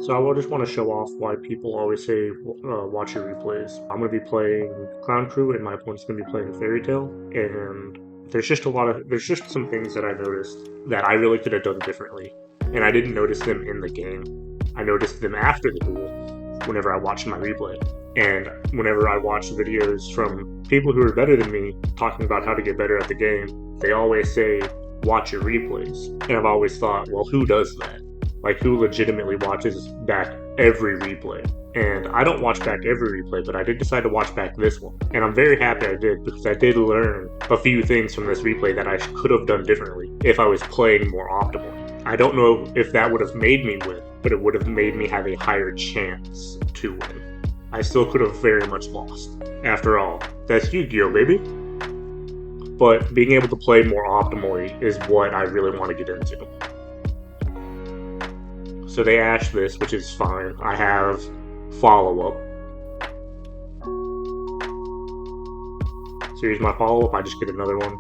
So I just want to show off why people always say watch your replays. I'm going to be playing Clown Crew and my opponent's going to be playing Fairy Tale, and there's just some things that I noticed that I really could have done differently, and I didn't notice them in the game. I noticed them after the duel whenever I watched my replay. And whenever I watch videos from people who are better than me talking about how to get better at the game, they always say watch your replays. And I've always thought, well, who does that? Like, who legitimately watches back every replay? And I don't watch back every replay, but I did decide to watch back this one. And I'm very happy I did, because I did learn a few things from this replay that I could have done differently if I was playing more optimally. I don't know if that would have made me win, but it would have made me have a higher chance to win. I still could have very much lost. After all, that's Yu-Gi-Oh, baby! But being able to play more optimally is what I really want to get into. So they ash this, which is fine. I have follow-up. So here's my follow-up. I just get another one.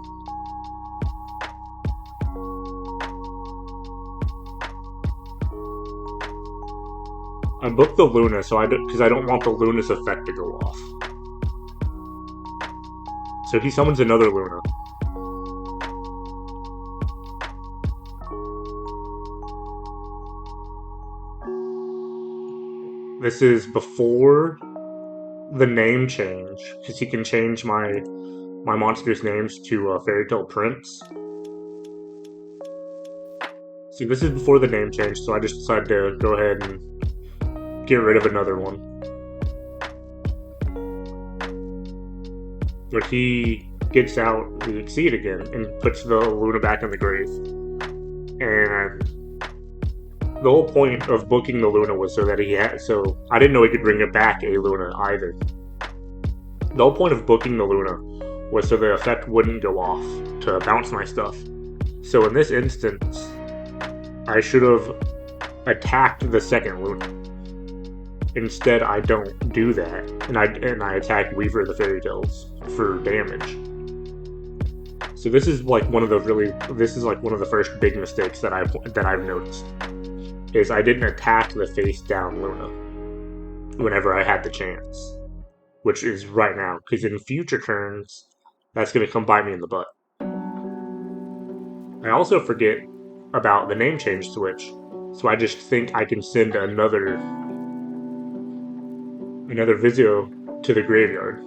I booked the Luna because I don't want the Luna's effect to go off. So he summons another Luna. This is before the name change, because he can change my monster's names to Fairy Tale Prince. See, this is before the name change, so I just decided to go ahead and get rid of another one. But he gets out the Exceed again and puts the Luna back in the grave. And the whole point of booking the Luna was so I didn't know he could bring it back a Luna either. The whole point of booking the Luna was so the effect wouldn't go off to bounce my stuff. So in this instance, I should have attacked the second Luna. Instead, I don't do that, and I attack Weaver of the Fairy Tales for damage. So this is like one of the first big mistakes that I've noticed. Is I didn't attack the face down Luna whenever I had the chance, which is right now, because in future turns, that's going to come bite me in the butt. I also forget about the name change switch, so I just think I can send another Vizio to the graveyard.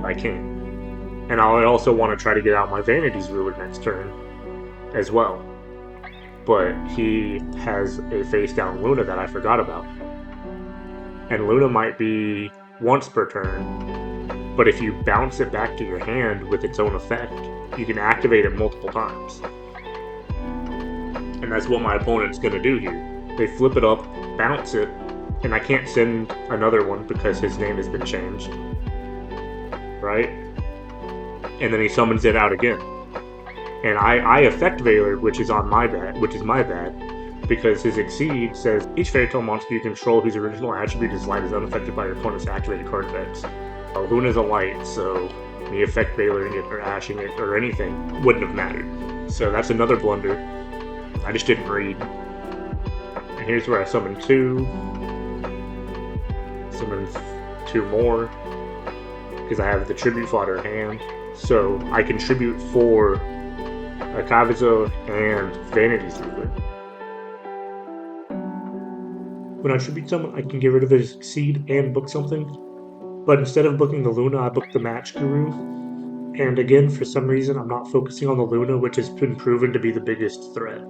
I can't. And I also want to try to get out my Vanity's Ruler next turn as well. But he has a face-down Luna that I forgot about. And Luna might be once per turn, but if you bounce it back to your hand with its own effect, you can activate it multiple times. And that's what my opponent's going to do here. They flip it up, bounce it, and I can't send another one because his name has been changed. Right? And then he summons it out again. And I effect Veiler, which is my bad, because his Exceed says each Fairy Tale monster you control whose original attribute is light is unaffected by your opponent's activated card effects. Luna's a light, so me effect Veilering it or ashing it or anything wouldn't have mattered. So that's another blunder. I just didn't read. And here's where I summon two more, because I have the Tribute Fodder in hand. So I can tribute for a Kabuzo and Vanity's Ruler. When I tribute someone, I can get rid of his Exceed and book something. But instead of booking the Luna, I booked the Match Guru. And again, for some reason, I'm not focusing on the Luna, which has been proven to be the biggest threat.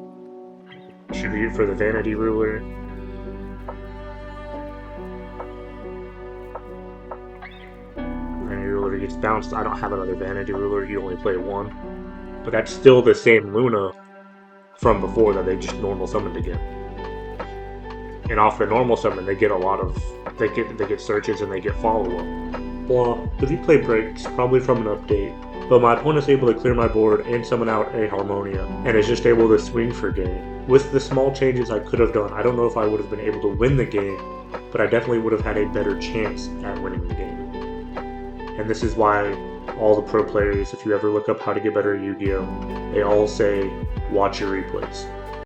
Tribute for the Vanity Ruler. Vanity Ruler gets bounced. I don't have another Vanity Ruler, you only play one. But that's still the same Luna from before that they just normal summoned again. And off the normal summon, they get they get searches and they get follow-up. Blah. The replay breaks, probably from an update, but my opponent's able to clear my board and summon out a Harmonia, and is just able to swing for game. With the small changes I could have done, I don't know if I would have been able to win the game, but I definitely would have had a better chance at winning the game. And this is why all the pro players, if you ever look up how to get better at Yu-Gi-Oh, they all say, watch your replays.